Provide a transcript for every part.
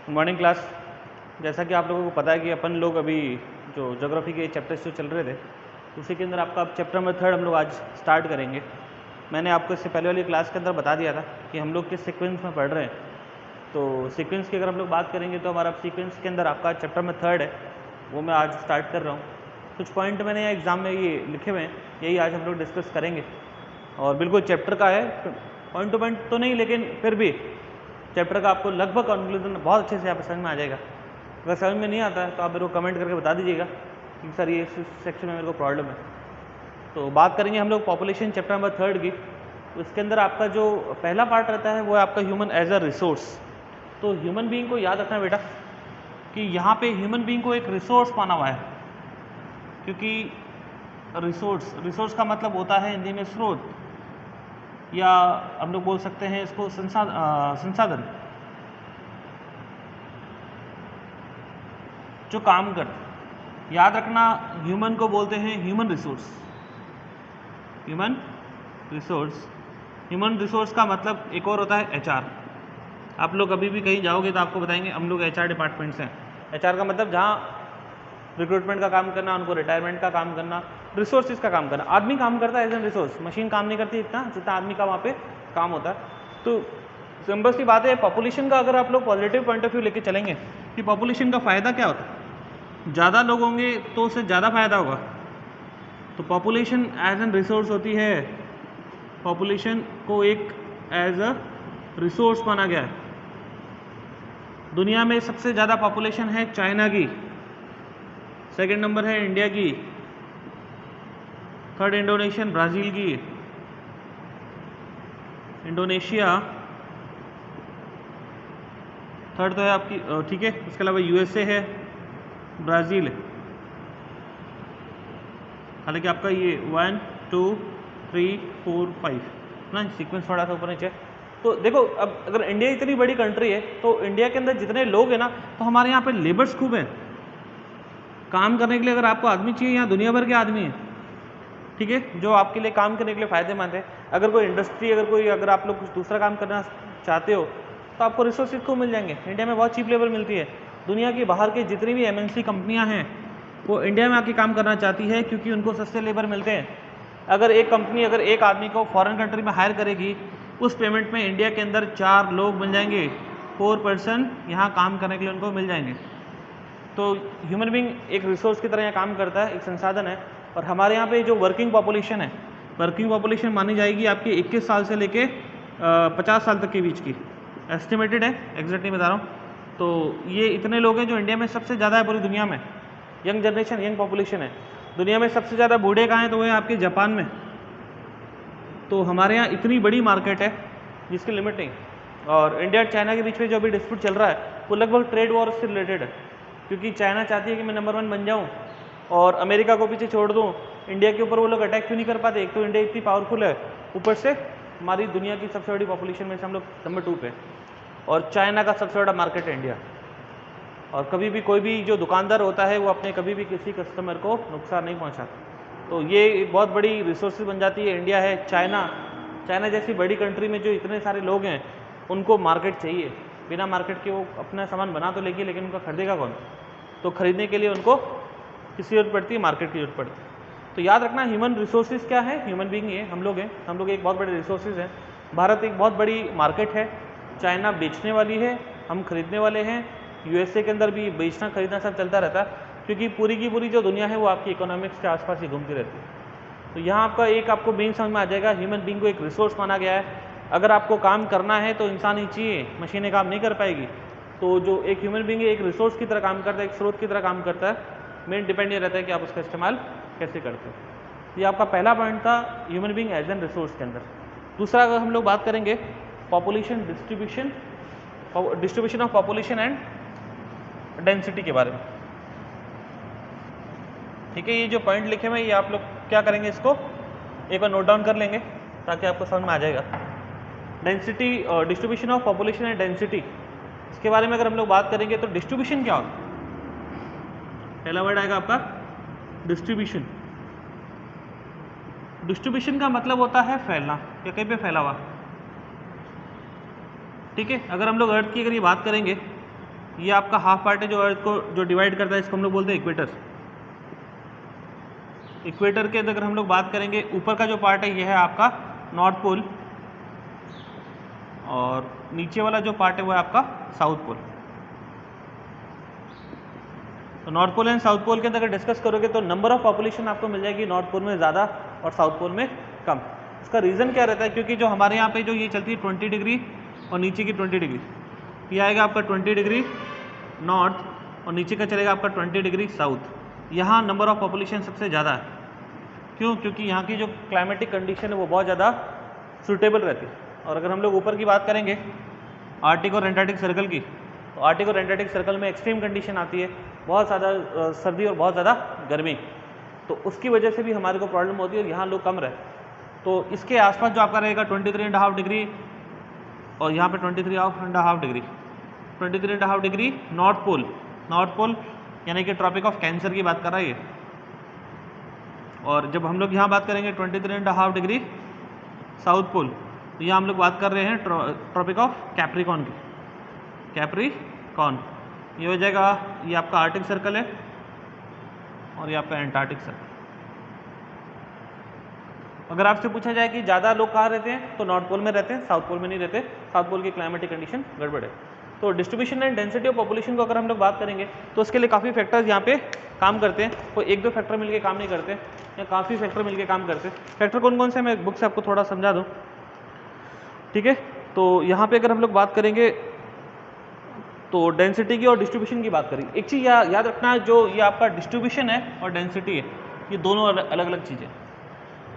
Good morning class. जैसा कि आप लोगों को पता है कि अपन लोग अभी जो ज्योग्राफी के चैप्टर्स जो चल रहे थे उसी के अंदर आपका अब चैप्टर नंबर 3 हम लोग आज स्टार्ट करेंगे। मैंने आपको इससे पहले वाली क्लास के अंदर बता दिया था कि हम लोग किस सीक्वेंस में पढ़ रहे हैं। तो सीक्वेंस की अगर हम लोग बात करेंगे तो हमारा सीक्वेंस के अंदर आपका चैप्टर नंबर 3 है, वो मैं आज स्टार्ट कर रहा हूँ। कुछ पॉइंट मैंने यहाँ एग्ज़ाम में ये लिखे हुए हैं, यही आज हम लोग डिस्कस करेंगे। और बिल्कुल चैप्टर का है, पॉइंट टू पॉइंट तो नहीं, लेकिन फिर भी चैप्टर का आपको लगभग कंक्लूजन बहुत अच्छे से यहाँ पर समझ में आ जाएगा। अगर समझ में नहीं आता है तो आप मेरे को कमेंट करके बता दीजिएगा कि सर ये सेक्शन में मेरे को प्रॉब्लम है। तो बात करेंगे हम लोग पॉपुलेशन चैप्टर नंबर 3 की। तो इसके अंदर आपका जो पहला पार्ट रहता है वो है आपका ह्यूमन एज अ रिसोर्स। तो ह्यूमन बीइंग को याद रखना बेटा कि यहाँ पे ह्यूमन बीइंग को एक रिसोर्स माना हुआ है, क्योंकि रिसोर्स का मतलब होता है हिंदी में स्रोत, या हम लोग बोल सकते हैं इसको संसाधन जो काम करते। याद रखना ह्यूमन को बोलते हैं ह्यूमन रिसोर्स। ह्यूमन रिसोर्स का मतलब एक और होता है एचआर। आप लोग अभी भी कहीं जाओगे तो आपको बताएंगे हम लोग एचआर डिपार्टमेंट से हैं। एचआर का मतलब जहाँ रिक्रूटमेंट का काम करना, उनको रिटायरमेंट का काम करना, रिसोर्सेज का काम करना। आदमी काम करता है एज एन रिसोर्स, मशीन काम नहीं करती इतना जितना आदमी का वहाँ पे काम होता है। तो सिंपल सी बात है, पॉपुलेशन का अगर आप लोग पॉजिटिव पॉइंट ऑफ व्यू लेके चलेंगे कि पॉपुलेशन का फ़ायदा क्या होता है, ज़्यादा लोग होंगे तो उससे ज़्यादा फायदा होगा। तो पॉपुलेशन एज एन रिसोर्स होती है, पॉपुलेशन को एक एज अ रिसोर्स माना गया है। दुनिया में सबसे ज़्यादा पॉपुलेशन है चाइना की, सेकंड नंबर है इंडिया की, थर्ड इंडोनेशियन ब्राज़ील की, इंडोनेशिया थर्ड तो है आपकी, ठीक है। इसके अलावा यूएसए है, ब्राज़ील है। हालांकि आपका ये 1 2 3 4 5 ना सीक्वेंस थोड़ा सा ऊपर नीचे। तो देखो, अब अगर इंडिया इतनी बड़ी कंट्री है तो इंडिया के अंदर जितने लोग हैं ना, तो हमारे यहाँ पे लेबर्स खूब हैं काम करने के लिए। अगर आपको आदमी चाहिए, यहाँ दुनिया भर के आदमी हैं, ठीक है, जो आपके लिए काम करने के लिए फ़ायदेमंद है। अगर कोई इंडस्ट्री, अगर आप लोग कुछ दूसरा काम करना चाहते हो तो आपको रिसोर्सेज खूब मिल जाएंगे। इंडिया में बहुत चीप लेबर मिलती है। दुनिया की बाहर की जितनी भी एमएनसी कंपनियां हैं वो इंडिया में आके काम करना चाहती है, क्योंकि उनको सस्ते लेबर मिलते हैं। अगर एक कंपनी अगर एक आदमी को फॉरेन कंट्री में हायर करेगी, उस पेमेंट में इंडिया के अंदर 4 लोग बन जाएंगे, 4 पर्सन यहाँ काम करने के लिए उनको मिल जाएंगे। तो ह्यूमन बीइंग एक रिसोर्स की तरह यहाँ काम करता है, एक संसाधन है। और हमारे यहाँ पे जो वर्किंग पॉपुलेशन है, वर्किंग पॉपुलेशन मानी जाएगी आपकी 21 साल से लेके 50 साल तक के बीच की, एस्टिमेटेड है, एग्जैक्ट नहीं बता रहा हूँ। तो ये इतने लोग हैं जो इंडिया में सबसे ज़्यादा है पूरी दुनिया में। यंग जनरेशन, यंग पॉपुलेशन है। दुनिया में सबसे ज़्यादा बूढ़े कहाँ हैं, तो वो है आपके जापान में। तो हमारे यहाँ इतनी बड़ी मार्केट है जिसकी लिमिट नहीं। और इंडिया और चाइना के बीच में जो अभी डिस्प्यूट चल रहा है वो लगभग ट्रेड वॉर से रिलेटेड है, क्योंकि चाइना चाहती है कि मैं नंबर 1 बन जाऊँ और अमेरिका को पीछे छोड़ दूँ। इंडिया के ऊपर वो लोग अटैक क्यों नहीं कर पाते? एक तो इंडिया इतनी पावरफुल है, ऊपर से हमारी दुनिया की सबसे बड़ी पॉपुलेशन में से हम लोग नंबर 2 पे, और चाइना का सबसे बड़ा मार्केट है इंडिया। और कभी भी कोई भी जो दुकानदार होता है वो अपने कभी भी किसी कस्टमर को नुकसान नहीं पहुंचाता। तो ये एक बहुत बड़ी रिसोर्सेज बन जाती है। इंडिया है, चाइना जैसी बड़ी कंट्री में जो इतने सारे लोग हैं उनको मार्केट चाहिए। बिना मार्केट के वो अपना सामान बना तो लेगी, लेकिन उनका खरीदेगा कौन? तो खरीदने के लिए उनको किसी जरूरत पड़ती है, मार्केट की जरूरत पड़ती है। तो याद रखना ह्यूमन रिसोर्सेज क्या है, ह्यूमन बीइंग ये हम लोग हैं, हम लोग एक बहुत बड़े रिसोर्सेज हैं। भारत एक बहुत बड़ी मार्केट है, चाइना बेचने वाली है, हम खरीदने वाले हैं। यूएसए के अंदर भी बेचना खरीदना सब चलता रहता है, क्योंकि पूरी की पूरी जो दुनिया है वो आपकी इकोनॉमिक्स के आसपास ही घूमती रहती है। तो यहाँ आपको बीइंग समझ में आ जाएगा, ह्यूमन बीइंग को एक रिसोर्स माना गया है। अगर आपको काम करना है तो इंसान ही चाहिए, मशीनें काम नहीं कर पाएगी। तो जो एक ह्यूमन बीइंग एक रिसोर्स की तरह काम करता है, एक स्रोत की तरह काम करता है। मेन डिपेंड ये रहता है कि आप उसका इस्तेमाल कैसे करते हो। ये आपका पहला पॉइंट था human being as an resource के अंदर। दूसरा अगर हम लोग बात करेंगे population distribution of population and density के बारे में, ठीक है। ये जो पॉइंट लिखे हुए ये आप लोग क्या करेंगे, इसको एक बार नोट डाउन कर लेंगे ताकि आपको समझ में आ जाएगा। Density, distribution of population and density, इसके बारे में अगर हम लोग बात करेंगे तो डिस्ट्रीब्यूशन क्या होता है? पहला वर्ड आएगा आपका डिस्ट्रीब्यूशन। डिस्ट्रीब्यूशन का मतलब होता है फैलना, या कहीं पे फैला हुआ, ठीक है। अगर हम लोग अर्थ की अगर ये बात करेंगे ये आपका हाफ पार्ट है जो अर्थ को जो डिवाइड करता है, इसको हम लोग बोलते हैं इक्वेटर। इक्वेटर के अगर हम लोग बात करेंगे, ऊपर का जो पार्ट है ये है आपका नॉर्थ पोल, और नीचे वाला जो पार्ट है वो है आपका साउथ पोल। तो north pole and south pole के अंदर अगर डिस्कस करोगे तो नंबर ऑफ पॉपुलेशन आपको मिल जाएगी नॉर्थ पोल में ज़्यादा और साउथ पोल में कम। इसका रीज़न क्या रहता है, क्योंकि जो हमारे यहाँ पे जो ये चलती है 20 डिग्री और नीचे की 20 डिग्री, ये आएगा आपका 20 डिग्री नॉर्थ और नीचे का चलेगा आपका 20 डिग्री साउथ। यहाँ नंबर ऑफ पॉपुलेशन सबसे ज़्यादा है। क्यों? क्योंकि यहाँ की जो क्लाइमेटिक कंडीशन है वो बहुत ज़्यादा सूटेबल रहती है। और अगर हम लोग ऊपर की बात करेंगे आर्कटिक और एंटार्क्टिक सर्कल की, तो आर्कटिक और एंटार्क्टिक सर्कल में एक्सट्रीम कंडीशन आती है, बहुत ज़्यादा सर्दी और बहुत ज़्यादा गर्मी, तो उसकी वजह से भी हमारे को प्रॉब्लम होती है और यहाँ लोग कम रहे। तो इसके आसपास जो आपका रहेगा 23.5 डिग्री और यहाँ पे 23.5 degree, 23.5 degree north pole, north pole यानी कि ट्रॉपिक ऑफ कैंसर की बात कर रहा है ये। और जब हम लोग यहाँ बात करेंगे 23.5 डिग्री साउथ पोल, तो यहाँ हम लोग बात कर रहे हैं ट्रॉपिक ऑफ कैप्रिकॉन की, कैप्रिकॉन। ये हो जाएगा, ये आपका आर्कटिक सर्कल है और ये आपका एंटार्क्टिक सर्कल। अगर आपसे पूछा जाए कि ज़्यादा लोग कहाँ रहते हैं, तो नॉर्थ पोल में रहते हैं, साउथ पोल में नहीं रहते। साउथ पोल की क्लाइमेटिक कंडीशन गड़बड़ है। तो distribution and density of population को अगर हम लोग बात करेंगे तो उसके लिए काफ़ी फैक्टर्स यहाँ पे काम करते हैं। कोई एक दो फैक्टर मिलके काम नहीं करते, या काफ़ी फैक्टर मिलके काम करते हैं। फैक्टर कौन कौन से, मैं बुक से आपको थोड़ा समझा दूँ, ठीक है। तो यहाँ पे अगर हम लोग बात करेंगे तो डेंसिटी की और डिस्ट्रीब्यूशन की बात करेंगे। एक चीज़ याद रखना है, जो ये आपका डिस्ट्रीब्यूशन है और डेंसिटी है, ये दोनों अलग अलग चीज़ें।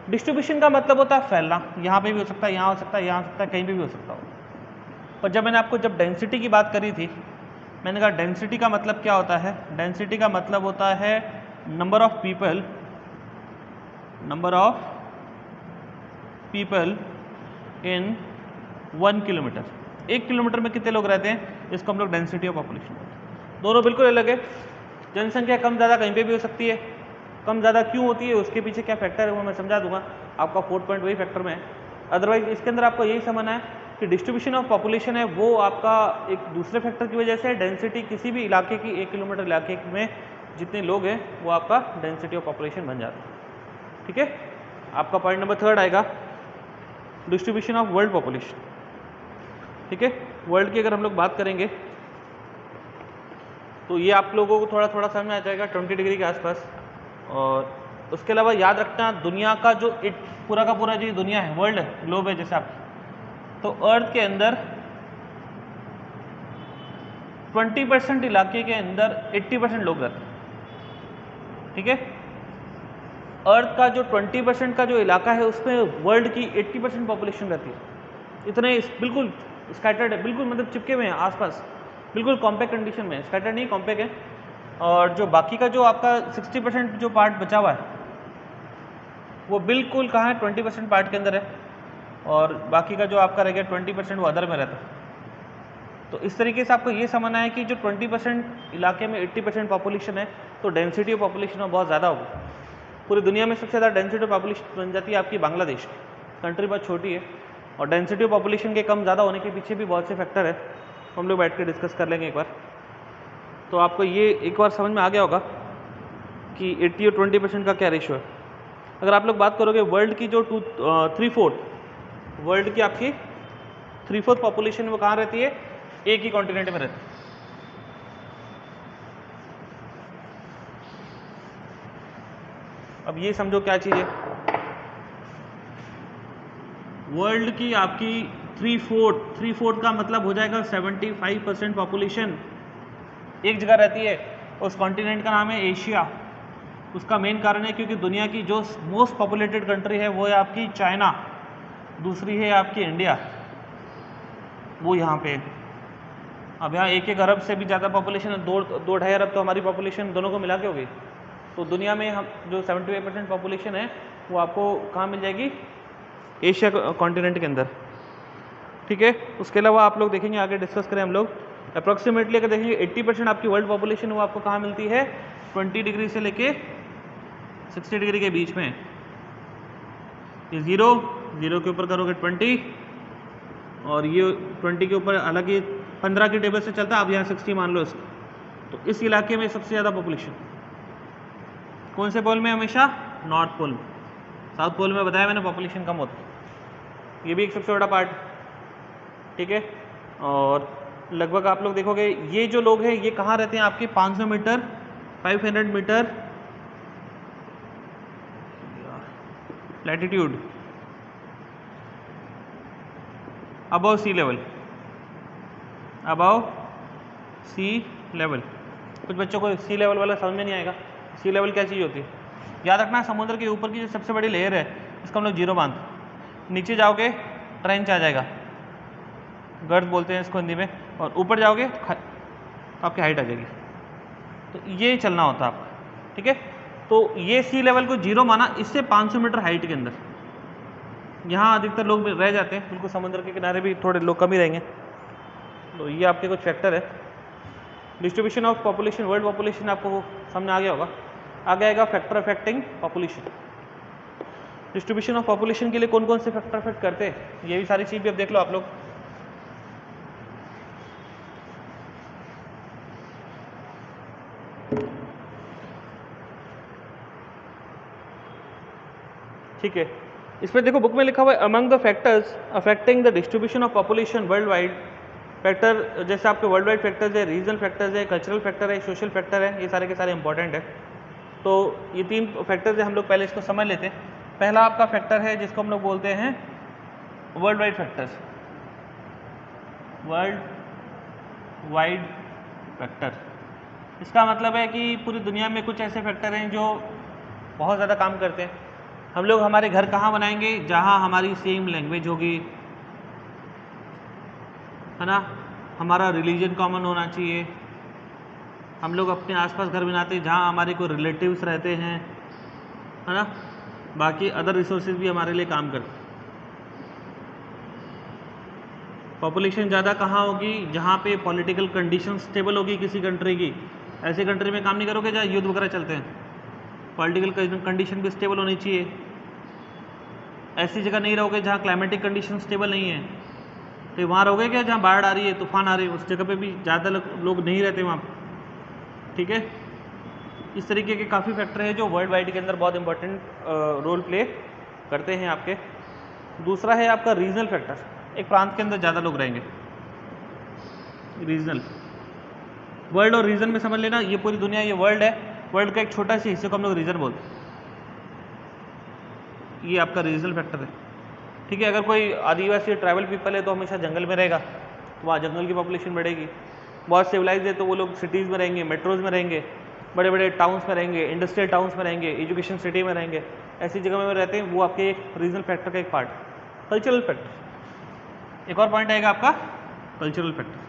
डिस्ट्रीब्यूशन का मतलब होता है फैलना, यहाँ पे भी हो सकता है, यहाँ हो सकता है, यहाँ हो सकता है, कहीं भी हो सकता हो। पर जब मैंने आपको जब डेंसिटी की बात करी थी, मैंने कहा डेंसिटी का मतलब क्या होता है। डेंसिटी का मतलब होता है number of people in 1 kilometre. 1 kilometre में कितने लोग रहते हैं, इसको हम लोग डेंसिटी ऑफ पॉपुलेशन बोलते हैं। दोनों बिल्कुल अलग है। जनसंख्या कम ज़्यादा कहीं पे भी हो सकती है। कम ज़्यादा क्यों होती है, उसके पीछे क्या फैक्टर है वो मैं समझा दूंगा। आपका 4 पॉइंट वही फैक्टर में है। अदरवाइज इसके अंदर आपको यही समझना है कि डिस्ट्रीब्यूशन ऑफ पॉपुलेशन है वो आपका एक दूसरे फैक्टर की वजह से, डेंसिटी किसी भी इलाके की 1 किलोमीटर इलाके में जितने लोग हैं वो आपका डेंसिटी ऑफ पॉपुलेशन बन जाता है, ठीक है। आपका पॉइंट नंबर 3 आएगा डिस्ट्रीब्यूशन ऑफ वर्ल्ड पॉपुलेशन, ठीक है। वर्ल्ड की अगर हम लोग बात करेंगे तो ये आप लोगों को थोड़ा थोड़ा समझ में आ जाएगा 20 डिग्री के आसपास। और उसके अलावा याद रखना, दुनिया का जो पूरा का पूरा जो दुनिया है, वर्ल्ड है, ग्लोब है जैसे आप, तो अर्थ के अंदर 20% इलाके के अंदर 80% लोग रहते हैं, ठीक है। अर्थ का जो 20% का जो इलाका है उसमें वर्ल्ड की 80% पॉपुलेशन रहती है। इतने बिल्कुल स्कैटर्ड है, बिल्कुल मतलब चिपके हुए हैं आसपास, बिल्कुल कॉम्पैक्ट कंडीशन में, स्कैटर्ड नहीं कॉम्पैक्ट है। और जो बाकी का जो आपका 60% जो पार्ट बचा हुआ है वो बिल्कुल कहाँ है, 20% पार्ट के अंदर है, और बाकी का जो आपका रह गया 20% वो अदर में रहता है। तो इस तरीके से आपको ये समझना है कि जो 20% इलाके में 80% पॉपुलेशन है, तो डेंसिटी ऑफ पॉपुलेशन में बहुत ज़्यादा होगी। पूरी दुनिया में सबसे ज़्यादा डेंसिटी ऑफ पॉपुलेशन बन जाती है आपकी बांग्लादेश। कंट्री बहुत छोटी है और डेंसिटी ऑफ पॉपुलेशन के कम ज़्यादा होने के पीछे भी बहुत से फैक्टर है, हम लोग बैठ के डिस्कस कर लेंगे एक बार। तो आपको ये एक बार समझ में आ गया होगा कि 80 और 20% का क्या रेशियो है। अगर आप लोग बात करोगे वर्ल्ड की जो 3/4 वर्ल्ड की आपकी 3/4 पॉपुलेशन वो कहाँ रहती है, एक ही कॉन्टिनेंट में रहती है। अब ये समझो क्या चीज़ है, वर्ल्ड की आपकी 3/4 का मतलब हो जाएगा 75% पॉपुलेशन एक जगह रहती है। उस कॉन्टिनेंट का नाम है एशिया। उसका मेन कारण है क्योंकि दुनिया की जो मोस्ट पॉपुलेटेड कंट्री है वो है आपकी चाइना, दूसरी है आपकी इंडिया, वो यहाँ पे। अब यहाँ 1 अरब से भी ज़्यादा पॉपुलेशन है, 2-2.5 अरब तो हमारी पॉपुलेशन दोनों को मिला के होगी। तो दुनिया में हम जो 75% पॉपुलेशन है वो आपको कहाँ मिल जाएगी, एशिया कॉन्टिनेंट के अंदर, ठीक है। उसके अलावा आप लोग देखेंगे, आगे डिस्कस करें हम लोग, अप्रॉक्सीमेटली अगर देखेंगे 80% आपकी वर्ल्ड पॉपुलेशन वो आपको कहाँ मिलती है, 20 डिग्री से लेके 60 डिग्री के बीच में। ये 0 के ऊपर करोगे 20 और ये 20 के ऊपर अलग ही 15 की टेबल से चलता है, अब यहाँ 60 मान लो इसको। तो इस इलाके में सबसे ज़्यादा पॉपुलेशन कौन से पोल में? हमेशा नॉर्थ पोल में। साउथ पोल में बताया मैंने पॉपुलेशन कम होती है, ये भी एक सबसे बड़ा पार्ट, ठीक है। और लगभग आप लोग देखोगे ये जो लोग हैं ये कहाँ रहते हैं आपके 500 metre 500 metre latitude above sea level, above sea level. कुछ बच्चों को सी लेवल वाला समझ में नहीं आएगा। सी लेवल क्या चीज़ होती है? याद रखना, समुद्र के ऊपर की जो सबसे बड़ी लेयर है इसको हम लोग जीरो बांध, नीचे जाओगे ट्रेंच आ जाएगा, गर्द बोलते हैं इसको हिंदी में, और ऊपर जाओगे तो आपकी हाइट आ जाएगी। तो ये चलना होता है आपका, ठीक है। तो ये सी लेवल को जीरो माना, इससे 500 मीटर हाइट के अंदर यहाँ अधिकतर लोग रह जाते हैं, बिल्कुल समुद्र के किनारे भी थोड़े लोग कम ही रहेंगे। तो ये आपके कुछ फैक्टर है। Distribution of population, world population आपको सामने आ गया होगा। आगे आएगा factor affecting population. Distribution of population के लिए कौन कौन से फैक्टर अफेक्ट करते हैं, ये भी सारी चीज़ भी अब देख लो आप लोग। ठीक है, इसमें देखो बुक में लिखा हुआ है among the factors affecting the distribution of population world wide. Factor जैसे आपके वर्ल्ड वाइड फैक्टर्स है, रीजनल फैक्टर्स है, कल्चरल फैक्टर है, सोशल फैक्टर है, ये सारे के सारे इंपॉर्टेंट है। तो ये 3 फैक्टर्स है, हम लोग पहले इसको समझ लेते हैं। पहला आपका फैक्टर है जिसको हम लोग बोलते हैं world wide factors, world wide factor. इसका मतलब है कि पूरी दुनिया में कुछ ऐसे फैक्टर हैं जो बहुत ज़्यादा काम करते हैं। हम लोग हमारे घर कहाँ बनाएंगे? जहाँ हमारी सेम लैंग्वेज होगी, है ना, हमारा रिलीजन कॉमन होना चाहिए। हम लोग अपने आसपास घर बनाते हैं जहाँ हमारे कोई रिलेटिव्स रहते हैं, है ना, बाकी अदर रिसोर्सेज भी हमारे लिए काम करते हैं। पॉपुलेशन ज़्यादा कहाँ होगी? जहाँ पे पॉलिटिकल कंडीशन स्टेबल होगी किसी कंट्री की। ऐसी कंट्री में काम नहीं करोगे जहाँ युद्ध वगैरह चलते हैं, पॉलिटिकल कंडीशन भी स्टेबल होनी चाहिए। ऐसी जगह नहीं रहोगे जहाँ क्लाइमेटिक कंडीशन स्टेबल नहीं है, तो वहाँ रहोगे क्या जहाँ बाढ़ आ रही है, तूफान आ रही है, उस जगह पे भी ज़्यादा लोग नहीं रहते वहाँ पर, ठीक है। इस तरीके के काफ़ी फैक्टर है जो वर्ल्ड वाइड के अंदर बहुत इंपॉर्टेंट रोल प्ले करते हैं आपके। दूसरा है आपका रीजनल फैक्टर, एक प्रांत के अंदर ज़्यादा लोग रहेंगे, रीजनल। वर्ल्ड और रीजन में समझ लेना, ये पूरी दुनिया, ये वर्ल्ड है, वर्ल्ड का एक छोटा सा हिस्से को हम लोग रीजन बोलते हैं, ये आपका रीजनल फैक्टर है, ठीक है। अगर कोई आदिवासी ट्राइबल पीपल है तो हमेशा जंगल में रहेगा, तो वहाँ जंगल की पॉपुलेशन बढ़ेगी। बहुत सिविलाइज है तो वो लोग सिटीज़ में रहेंगे, मेट्रोज़ में रहेंगे, बड़े बड़े टाउन्स में रहेंगे, इंडस्ट्रियल टाउन्स में रहेंगे, एजुकेशन सिटी में रहेंगे, ऐसी जगह में रहते हैं, वो आपके एक रीजनल फैक्टर का एक पार्ट। कल्चरल फैक्टर, एक और पॉइंट आएगा आपका कल्चरल फैक्टर।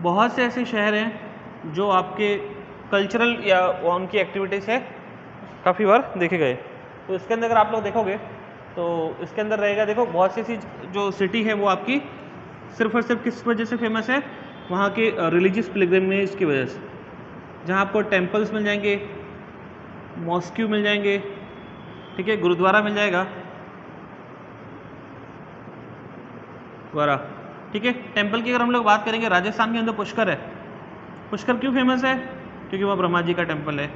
बहुत से ऐसे शहर हैं जो आपके कल्चरल या उनकी एक्टिविटीज़ से काफ़ी बार देखे गए। तो इसके अंदर अगर आप लोग देखोगे तो इसके अंदर रहेगा, देखो बहुत सी जो सिटी है वो आपकी सिर्फ और सिर्फ किस वजह से फेमस है? वहाँ के रिलीजियस पिलग्रिमेज की वजह से, जहाँ आपको टेम्पल्स मिल जाएंगे, मॉस्क्यू मिल जाएंगे, ठीक है, गुरुद्वारा मिल जाएगा, गुरुद्वारा, ठीक है। टेम्पल की अगर हम लोग बात करेंगे, राजस्थान के अंदर पुष्कर है। पुष्कर क्यों फेमस है? क्योंकि वहाँ ब्रह्मा जी का टेम्पल है,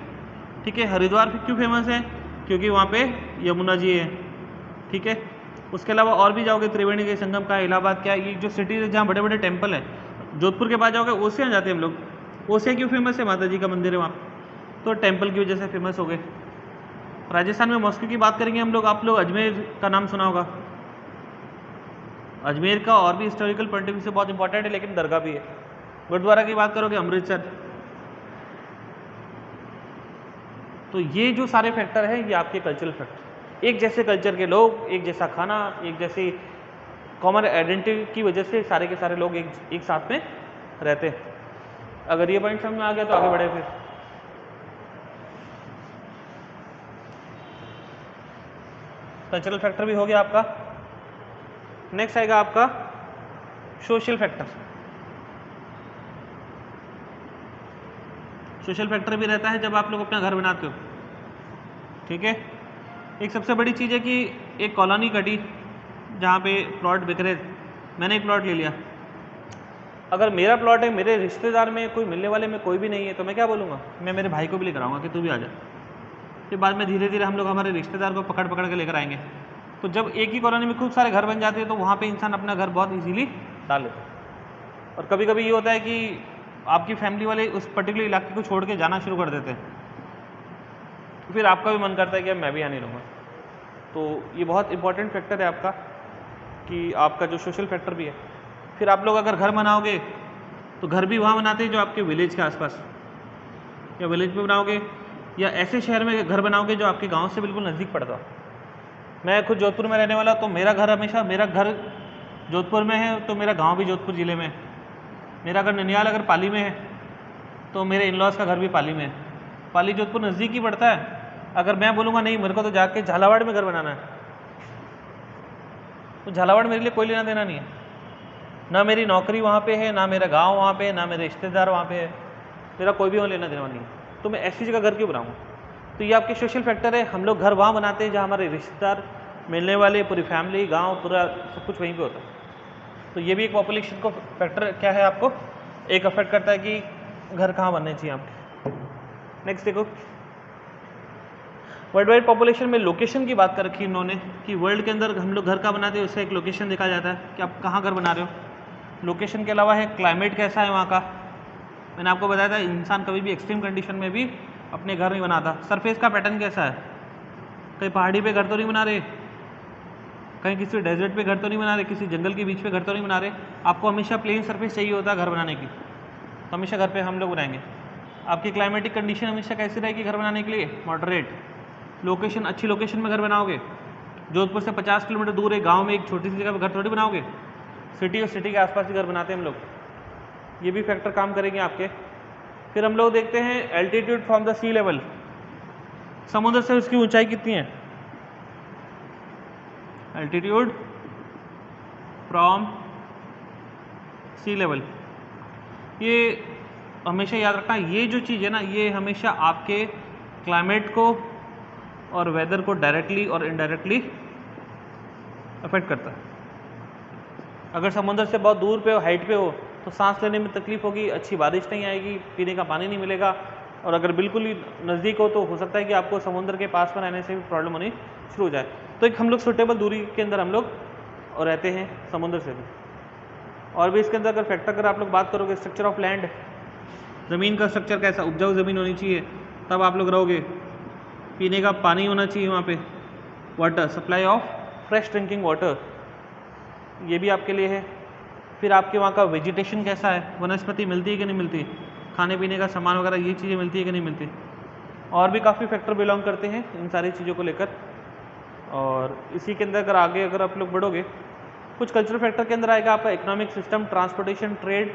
ठीक है। हरिद्वार क्यों फेमस है? क्योंकि वहाँ पे यमुना जी है, ठीक है। उसके अलावा और भी जाओगे, त्रिवेणी के संगम का, इलाहाबाद क्या, ये जो सिटीज़ है जहाँ बड़े बड़े टेम्पल है। जोधपुर के बाद जाओगे, ओसियाँ जाते हैं हम लोग। ओसियाँ क्यों फेमस है? माता जी का मंदिर है वहाँ, तो टेम्पल की वजह से फेमस हो गए। राजस्थान में मॉस्को की बात करेंगे हम लोग, आप लोग अजमेर का नाम सुना होगा। अजमेर का और भी हिस्टोरिकल पॉइंट ऑफ व्यू से बहुत इंपॉर्टेंट है, लेकिन दरगाह भी है। गुरुद्वारा की बात करोगे, अमृतसर। तो ये जो सारे फैक्टर हैं ये आपके कल्चरल फैक्टर, एक जैसे कल्चर के लोग, एक जैसा खाना, एक जैसी कॉमन आइडेंटिटी की वजह से सारे के सारे लोग एक साथ में रहते हैं। अगर ये पॉइंट समझ में आ गया तो आगे बढ़े। फिर कल्चरल फैक्टर भी हो गया आपका। नेक्स्ट आएगा आपका सोशल फैक्टर। सोशल फैक्टर भी रहता है जब आप लोग अपना घर बनाते हो, ठीक है। एक सबसे बड़ी चीज़ है कि एक कॉलोनी कटी जहाँ पे प्लॉट बिक रहे, मैंने एक प्लॉट ले लिया, अगर मेरा प्लॉट है, मेरे रिश्तेदार में कोई मिलने वाले में कोई भी नहीं है, तो मैं क्या बोलूँगा, मैं मेरे भाई को भी लेकर आऊँगा कि तू भी आ जा। फिर बाद में धीरे धीरे हम लोग हमारे रिश्तेदार को पकड़ पकड़ के लेकर आएंगे। तो जब एक ही कॉलोनी में खूब सारे घर बन जाते हैं तो वहाँ पे इंसान अपना घर बहुत इजीली डाल लेता है। और कभी कभी ये होता है कि आपकी फैमिली वाले उस पर्टिकुलर इलाके को छोड़ के जाना शुरू कर देते हैं, फिर आपका भी मन करता है कि अब मैं भी यहाँ नहीं रहूँगा। तो ये बहुत इंपॉर्टेंट फैक्टर है आपका, कि आपका जो सोशल फैक्टर भी है। फिर आप लोग अगर घर बनाओगे तो घर भी वहाँ बनाते हैं जो आपके विलेज के आसपास, या विलेज में बनाओगे, या ऐसे शहर में घर बनाओगे जो आपके गांव से बिल्कुल नज़दीक पड़ता हो। मैं खुद जोधपुर में रहने वाला, तो मेरा घर हमेशा, मेरा घर जोधपुर में है तो मेरा गांव भी जोधपुर ज़िले में है। मेरा घर ननियाल अगर पाली में है तो मेरे इन-लॉज़ का घर भी पाली में है। पाली जोधपुर नज़दीक ही पड़ता है। अगर मैं बोलूँगा नहीं मेरे को तो जाके झालावाड़ में घर बनाना है, तो झालावाड़ मेरे लिए कोई लेना देना नहीं है। ना मेरी नौकरी वहाँ पे है, ना मेरा गांव वहाँ पे है, ना मेरे रिश्तेदार वहाँ पे है, मेरा कोई भी वहाँ लेना देना नहीं है। तो मैं ऐसी जगह घर क्यों बनाऊँ? तो ये आपके सोशल फैक्टर है। हम लोग घर वहाँ बनाते हैं जहाँ हमारे रिश्तेदार, मिलने वाले, पूरी फैमिली, गाँव, पूरा सब कुछ वहीं पर होता है। तो ये भी एक पॉपुलेशन को फैक्टर क्या है, आपको एक अफेक्ट करता है कि घर कहाँ बनने चाहिए आपके। नेक्स्ट देखो, वर्ल्ड वाइड पॉपुलेशन में लोकेशन की बात कर रखी इन्होंने, कि वर्ल्ड के अंदर हम लोग घर का बनाते हैं, उससे एक लोकेशन देखा जाता है कि आप कहाँ घर बना रहे हो। लोकेशन के अलावा है क्लाइमेट कैसा है वहाँ का। मैंने आपको बताया था इंसान कभी भी एक्सट्रीम कंडीशन में भी अपने घर नहीं बनाता। सरफेस का पैटर्न कैसा है, कहीं पहाड़ी पे घर तो नहीं बना रहे, कहीं किसी डेजर्ट पे घर तो नहीं बना रहे, किसी जंगल के बीच पे घर तो नहीं बना रहे। आपको हमेशा प्लेन सरफेस चाहिए होता है घर बनाने की, तो हमेशा घर पे हम लोग बनाएंगे। आपकी क्लाइमेटिक कंडीशन हमेशा कैसी रहेगी घर बनाने के लिए, मॉडरेट। लोकेशन, अच्छी लोकेशन में घर बनाओगे। जोधपुर से 50 किलोमीटर दूर एक गाँव में एक छोटी सी जगह पर घर थोड़ी बनाओगे, सिटी और सिटी के आसपास ही घर बनाते हैं हम लोग। ये भी फैक्टर काम करेंगे आपके। फिर हम लोग देखते हैं altitude from the sea level, समुद्र से उसकी ऊंचाई कितनी है। एल्टीट्यूड फ्रॉम सी लेवल, ये हमेशा याद रखना। ये जो चीज़ है ना, ये हमेशा आपके क्लाइमेट को और वेदर को डायरेक्टली और इनडायरेक्टली अफेक्ट करता है। अगर समुद्र से बहुत दूर पे हो, हाइट पे हो, तो सांस लेने में तकलीफ होगी, अच्छी बारिश नहीं आएगी, पीने का पानी नहीं मिलेगा। और अगर बिल्कुल ही नज़दीक हो तो हो सकता है कि आपको समुद्र के पास में रहने से भी प्रॉब्लम होनी शुरू हो जाए। तो एक हम लोग सूटेबल दूरी के अंदर हम लोग और रहते हैं समुद्र से भी। और भी इसके अंदर अगर फैक्टर अगर आप लोग बात करोगे, स्ट्रक्चर ऑफ लैंड, ज़मीन का स्ट्रक्चर कैसा, उपजाऊ ज़मीन होनी चाहिए तब आप लोग रहोगे। पीने का पानी होना चाहिए वहाँ पे, water, supply of fresh drinking water, ये भी आपके लिए है। फिर आपके वहाँ का वेजिटेशन कैसा है, वनस्पति मिलती है कि नहीं मिलती, खाने पीने का सामान वगैरह ये चीज़ें मिलती है कि नहीं मिलती। और भी काफ़ी फैक्टर बिलोंग करते हैं इन सारी चीज़ों को लेकर। और इसी के अंदर अगर आगे अगर आप लोग बढ़ोगे, कुछ कल्चरल फैक्टर के अंदर आएगा आपका economic system, transportation, trade,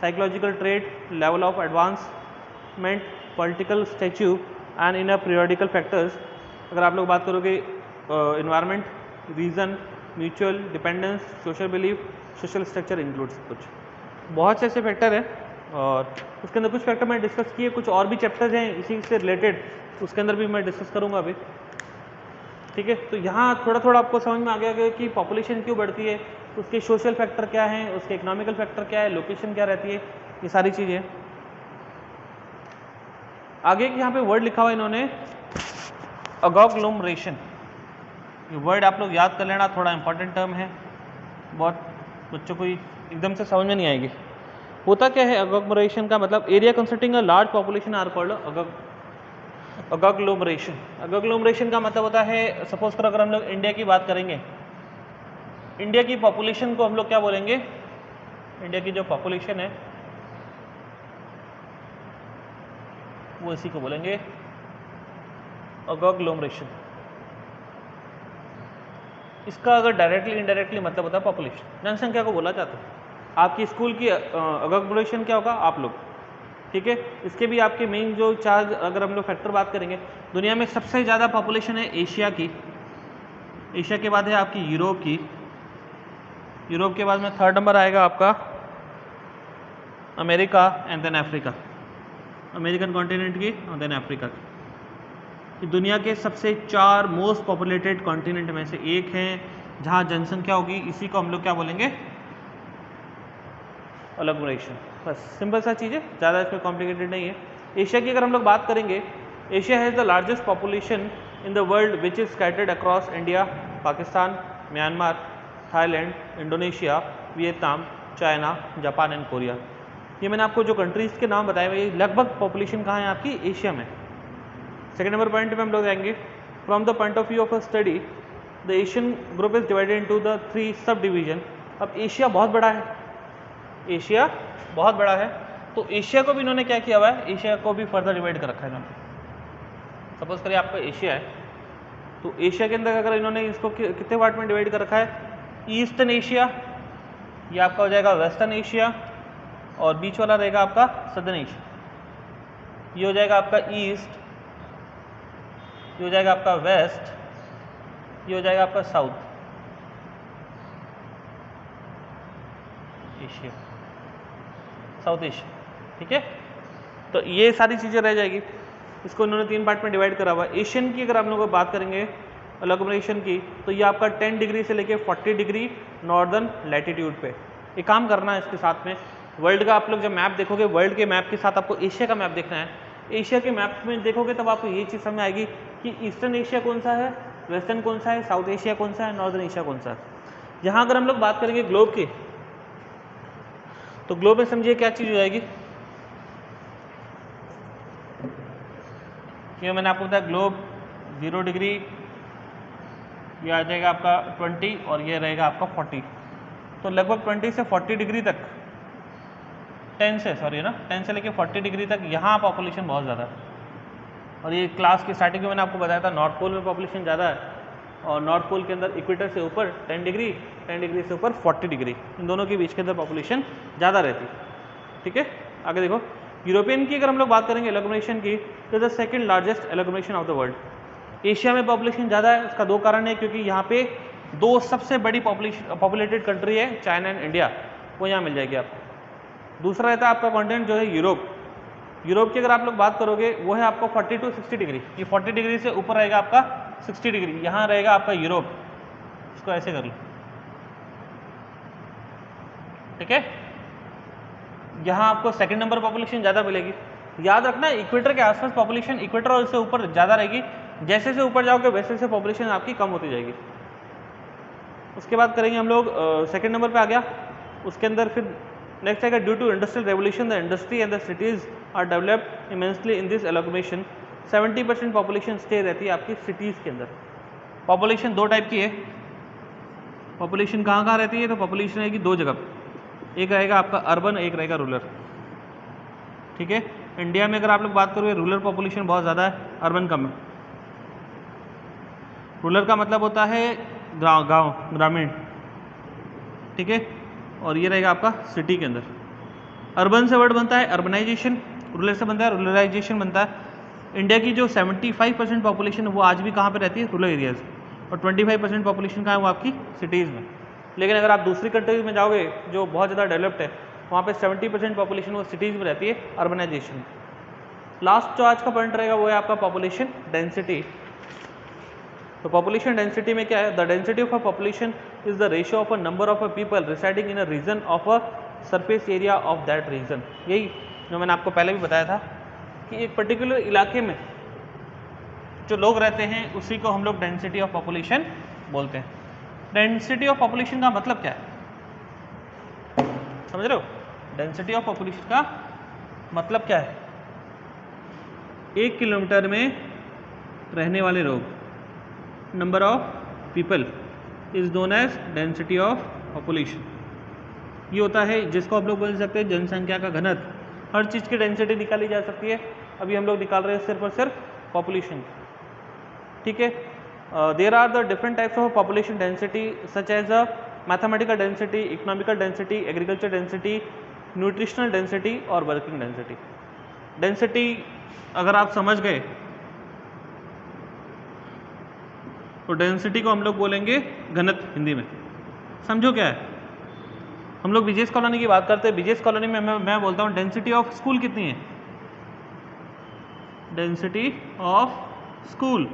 psychological trade, level of advancement, political statue and in periodical factors. अगर आप लोग बात करोगे environment, region, mutual dependence, social belief, social structure includes, कुछ बहुत से ऐसे फैक्टर हैं। और उसके अंदर कुछ फैक्टर मैंने डिस्कस किए, कुछ और भी चैप्टर्स हैं इसी से रिलेटेड, उसके अंदर भी मैं डिस्कस करूँगा अभी। ठीक है, तो यहाँ थोड़ा थोड़ा आपको समझ में आ गया कि पॉपुलेशन क्यों बढ़ती है, उसके सोशल फैक्टर क्या हैं, उसके इकोनॉमिकल फैक्टर क्या है, लोकेशन क्या रहती है, ये सारी चीज़ें। आगे यहाँ पे वर्ड लिखा हुआ इन्होंने अगोग्लोमरेशन, ये वर्ड आप लोग याद कर लेना, थोड़ा इंपॉर्टेंट टर्म है, बहुत बच्चों को एकदम से समझ में नहीं आएगी। होता क्या है अगोग्लोमरेशन का मतलब, area consisting a large population are called agglomeration. Agglomeration का मतलब होता है, सपोज करो अगर हम लोग इंडिया की बात करेंगे, इंडिया की पॉपुलेशन को हम लोग क्या बोलेंगे, इंडिया की जो पॉपुलेशन है वो इसी को बोलेंगे अगोग्लोमरेशन। इसका अगर डायरेक्टली इनडायरेक्टली मतलब होता है पॉपुलेशन, जनसंख्या को बोला जाता है। आपकी स्कूल की अगोग्लोमरेशन क्या होगा, आप लोग। ठीक है, इसके भी आपके मेन जो चार्ज अगर हम लोग फैक्टर बात करेंगे, दुनिया में सबसे ज़्यादा पॉपुलेशन है एशिया की, एशिया के बाद है आपकी यूरोप की, यूरोप के बाद में थर्ड नंबर आएगा आपका America and then Africa, American continent की और देन अफ्रीका की। दुनिया के सबसे 4 मोस्ट पॉपुलेटेड कॉन्टिनेंट में से एक है जहाँ जनसंख्या होगी, इसी को हम लोग क्या बोलेंगे, एग्लोमरेशन। बस सिंपल सा चीज़ है, ज़्यादा इसमें कॉम्प्लिकेटेड नहीं है। एशिया की अगर हम लोग बात करेंगे, Asia has the largest population in the world which is scattered across India, Pakistan, Myanmar, Thailand, Indonesia, Vietnam, China, Japan and Korea. ये मैंने आपको जो कंट्रीज़ के नाम बताए हुए, लगभग पॉपुलेशन कहाँ है आपकी, एशिया में। सेकेंड नंबर पॉइंट पे हम लोग जाएंगे, from the point of view of a study the Asian group is divided into the 3 sub division. अब एशिया बहुत बड़ा है, एशिया बहुत बड़ा है, तो एशिया को भी इन्होंने क्या किया हुआ है, एशिया को भी फर्दर डिवाइड कर रखा है इन्होंने। सपोज करिए आपका एशिया है, तो एशिया के अंदर अगर इन्होंने इसको कितने पार्ट में डिवाइड कर रखा है, ईस्टर्न एशिया, ये आपका हो जाएगा वेस्टर्न एशिया, और बीच वाला रहेगा आपका सदर्न एशिया। ये हो जाएगा आपका ईस्ट, ये हो जाएगा आपका वेस्ट, ये हो जाएगा आपका साउथ एशिया, साउथ एशिया। ठीक है, तो ये सारी चीज़ें रह जाएगी। इसको इन्होंने 3 पार्ट में डिवाइड करा हुआ है। एशियन की अगर आप लोगों को बात करेंगे एग्लोमरेशन की, तो ये आपका 10 डिग्री से लेके 40 डिग्री नॉर्दर्न लैटिट्यूड पे। एक काम करना है इसके साथ में, वर्ल्ड का आप लोग जब मैप देखोगे, वर्ल्ड के मैप के साथ आपको एशिया का मैप देखना है। एशिया के मैप में देखोगे तब आपको ये चीज़ समझ आएगी कि ईस्टर्न एशिया कौन सा है, वेस्टर्न कौन सा है, साउथ एशिया कौन सा है, नॉर्दर्न एशिया कौन सा है। यहाँ अगर हम लोग बात करेंगे ग्लोब की, तो ग्लोब में समझिए क्या चीज़ हो जाएगी, ये मैंने आपको बताया ग्लोब 0 डिग्री, ये आ जाएगा आपका 20 और ये रहेगा आपका 40, तो लगभग 20 से 40 डिग्री तक, 10 से लेके 40 डिग्री तक यहाँ पॉपुलेशन बहुत ज़्यादा है। और ये क्लास की स्टार्टिंग में मैंने आपको बताया था नॉर्थ पोल में पॉपुलेशन ज़्यादा है, और नॉर्थ पोल के अंदर इक्वेटर से ऊपर 10 डिग्री से ऊपर 40 डिग्री, इन दोनों के बीच के अंदर पॉपुलेशन ज़्यादा रहती है। ठीक है, आगे देखो, यूरोपियन की अगर हम लोग बात करेंगे एग्लोमरेशन की, तो the second largest agglomeration of the world. Asia में पॉपुलेशन ज़्यादा है, इसका 2 कारण है, क्योंकि यहाँ पे 2 सबसे बड़ी पॉपुलेटेड कंट्री है, चाइना एंड इंडिया, वो यहाँ मिल जाएगी आपको। दूसरा रहता है आपका कॉन्टिनेंट जो है यूरोप। यूरोप की अगर आप लोग बात करोगे, वो है आपको 40 to 60 डिग्री, ये 40 डिग्री से ऊपर रहेगा आपका 60 डिग्री, यहाँ रहेगा आपका यूरोप। इसको ऐसे कर लो, ठीक है। यहाँ आपको सेकंड नंबर पॉपुलेशन ज़्यादा मिलेगी। याद रखना, इक्वेटर के आसपास पॉपुलेशन, इक्वेटर और उससे ऊपर ज़्यादा रहेगी, जैसे से ऊपर जाओगे वैसे से पॉपुलेशन आपकी कम होती जाएगी। उसके बाद करेंगे हम लोग, सेकंड नंबर पे आ गया, उसके अंदर फिर नेक्स्ट आएगा, due to industrial revolution the industry and the cities are developed immensely in this agglomeration. 70% population stay रहती है आपकी सिटीज़ के अंदर। पॉपुलेशन 2 टाइप की है। पॉपुलेशन कहाँ कहाँ रहती है, तो पॉपुलेशन रहेगी 2 जगह, एक रहेगा आपका अर्बन, एक रहेगा रूरल। ठीक है, इंडिया में अगर आप लोग बात करोगे, रूरल पॉपुलेशन बहुत ज़्यादा है, अर्बन कम है। रूरल का मतलब होता है गांव, ग्रामीण। ठीक है, और ये रहेगा आपका सिटी के अंदर। अर्बन से वर्ड बनता है अर्बनाइजेशन, रूरल से बनता है रूरलाइजेशन बनता है। इंडिया की जो 75% पॉपुलेशन है वो आज भी कहाँ पे रहती है, रूरल एरियाज, और 25% पॉपुलेशन कहाँ है, वो आपकी सिटीज़ में। लेकिन अगर आप दूसरी कंट्रीज में जाओगे जो बहुत ज़्यादा डेवलप्ड है, वहाँ पे 70% पॉपुलेशन वो सिटीज़ में रहती है, अर्बनाइजेशन। लास्ट जो आज का पॉइंट रहेगा वो है आपका पॉपुलेशन डेंसिटी। तो पॉपुलेशन डेंसिटी में क्या है, the density of a population is the ratio of a number of a people residing in a region of a surface area of that region. यही जो मैंने आपको पहले भी बताया था कि एक पर्टिकुलर इलाके में जो लोग रहते हैं उसी को हम लोग डेंसिटी ऑफ पॉपुलेशन बोलते हैं। डेंसिटी ऑफ पॉपुलेशन का मतलब क्या है, समझ रहे हो? डेंसिटी ऑफ पॉपुलेशन का मतलब क्या है, 1 किलोमीटर में रहने वाले लोग, number of people is known as density of population. ये होता है जिसको आप लोग बोल सकते हैं जनसंख्या का घनत्व। हर चीज़ की डेंसिटी निकाली जा सकती है, अभी हम लोग निकाल रहे हैं सिर्फ और सिर्फ पॉपुलेशन। ठीक है, there are the different types of population density such as a mathematical density, economical density, agriculture density, nutritional density और वर्किंग डेंसिटी। डेंसिटी अगर आप समझ गए तो डेंसिटी को हम लोग बोलेंगे घनत्व हिंदी में। समझो क्या है, हम लोग बीजेस कॉलोनी की बात करते हैं, बीजेस कॉलोनी में मैं बोलता हूँ डेंसिटी ऑफ स्कूल कितनी है, डेंसिटी ऑफ स्कूल।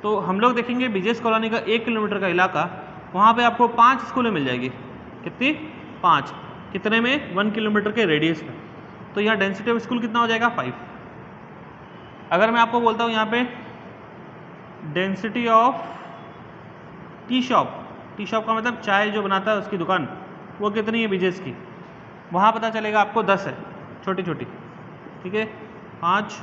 तो हम लोग देखेंगे बीजेस कॉलोनी का 1 किलोमीटर का इलाका, वहाँ पे आपको 5 स्कूलें मिल जाएगी। कितनी? 5। कितने में, 1 किलोमीटर के रेडियस में। तो यहाँ डेंसिटी ऑफ स्कूल कितना हो जाएगा, 5। अगर मैं आपको बोलता हूँ यहाँ पे density of tea shop, tea shop का मतलब चाय जो बनाता है उसकी दुकान, वो कितनी है बीजेस की, वहाँ पता चलेगा आपको 10 है, छोटी छोटी, ठीक है, 5,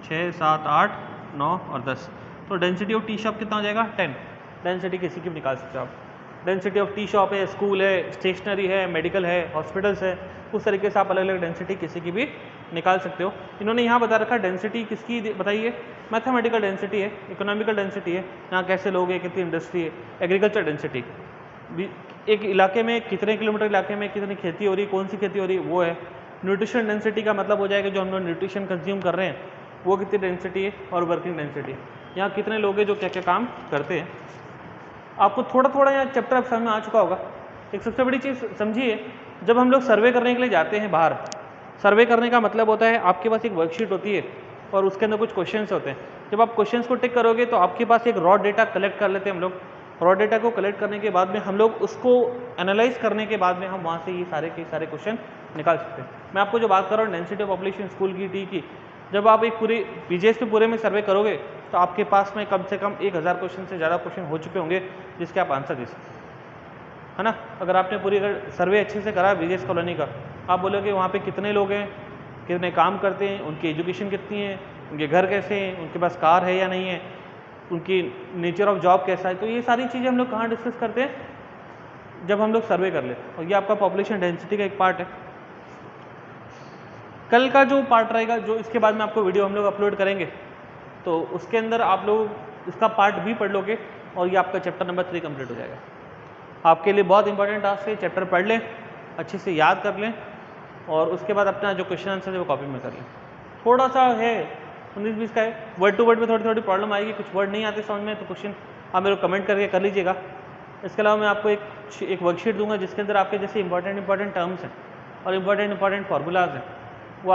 6, 7, 8, 9 और 10। तो डेंसिटी ऑफ टी शॉप कितना हो जाएगा, 10। डेंसिटी किसी की भी निकाल सकते हो आप। डेंसिटी ऑफ टी शॉप है, स्कूल है, स्टेशनरी है, मेडिकल है, हॉस्पिटल्स है, उस तरीके से आप अलग अलग डेंसिटी किसी की भी निकाल सकते हो। इन्होंने यहाँ बता रखा डेंसिटी किसकी बताइए, मैथमेटिकल डेंसिटी है, इकोनॉमिकल डेंसिटी है, यहाँ कैसे लोग हैं, कितनी इंडस्ट्री है, एग्रीकल्चर डेंसिटी, एक इलाके में कितने किलोमीटर इलाके में कितनी खेती हो रही है, कौन सी खेती हो रही है, वो है। न्यूट्रिशन डेंसिटी का मतलब हो जाएगा जो हम लोग न्यूट्रिशन कंज्यूम कर रहे हैं वो कितनी डेंसिटी है, और वर्किंग डेंसिटी, यहाँ कितने लोग हैं जो क्या क्या काम करते हैं। आपको थोड़ा थोड़ा यहाँ चैप्टर अब समझ में आ चुका होगा। एक सबसे बड़ी चीज़ समझिए, जब हम लोग सर्वे करने के लिए जाते हैं बाहर, सर्वे करने का मतलब होता है आपके पास एक वर्कशीट होती है और उसके अंदर कुछ क्वेश्चंस होते हैं। जब आप क्वेश्चंस को टिक करोगे तो आपके पास एक रॉ डेटा कलेक्ट कर लेते हैं हम लोग। रॉ डेटा को कलेक्ट करने के बाद में हम लोग उसको एनालाइज करने के बाद में हम वहाँ से ये सारे के सारे क्वेश्चन निकाल सकते हैं। मैं आपको जो बात कर रहा हूँ डेंसिटी ऑफ पॉपुलेशन स्कूल की, टी की, जब आप एक पूरी बीजेएस पे पूरे में सर्वे करोगे तो आपके पास में कम से कम 1000 क्वेश्चन से ज़्यादा क्वेश्चन हो चुके होंगे जिसके आप आंसर दे सकते है ना। अगर आपने पूरी अगर सर्वे अच्छे से करा बीजेएस कॉलोनी का, आप बोलोगे वहाँ पे कितने लोग हैं, कितने काम करते हैं, उनकी एजुकेशन कितनी है, उनके घर कैसे हैं, उनके पास कार है या नहीं है, उनकी नेचर ऑफ जॉब कैसा है। तो ये सारी चीज़ें हम लोग कहाँ डिस्कस करते हैं, जब हम लोग सर्वे कर लेते हैं। और ये आपका पॉपुलेशन डेंसिटी का एक पार्ट है। कल का जो पार्ट रहेगा, जो इसके बाद में आपको वीडियो हम लोग अपलोड करेंगे, तो उसके अंदर आप लोग इसका पार्ट भी पढ़ लोगे और ये आपका चैप्टर नंबर 3 कंप्लीट हो जाएगा। आपके लिए बहुत इंपॉर्टेंट टास्क है, चैप्टर पढ़ लें, अच्छे से याद कर लें और उसके बाद अपना जो क्वेश्चन आंसर है वो कॉपी में कर लें। थोड़ा सा है 19-20 का है, वर्ड टू वर्ड में थोड़ी थोड़ी प्रॉब्लम आएगी, कुछ वर्ड नहीं आते समझ में तो क्वेश्चन आप मेरे को कमेंट करके कर लीजिएगा। इसके अलावा मैं आपको एक वर्कशीट दूंगा जिसके अंदर आपके जैसे इंपॉर्टेंट टर्म्स हैं और इंपॉर्टेंट फार्मूलाज हैं,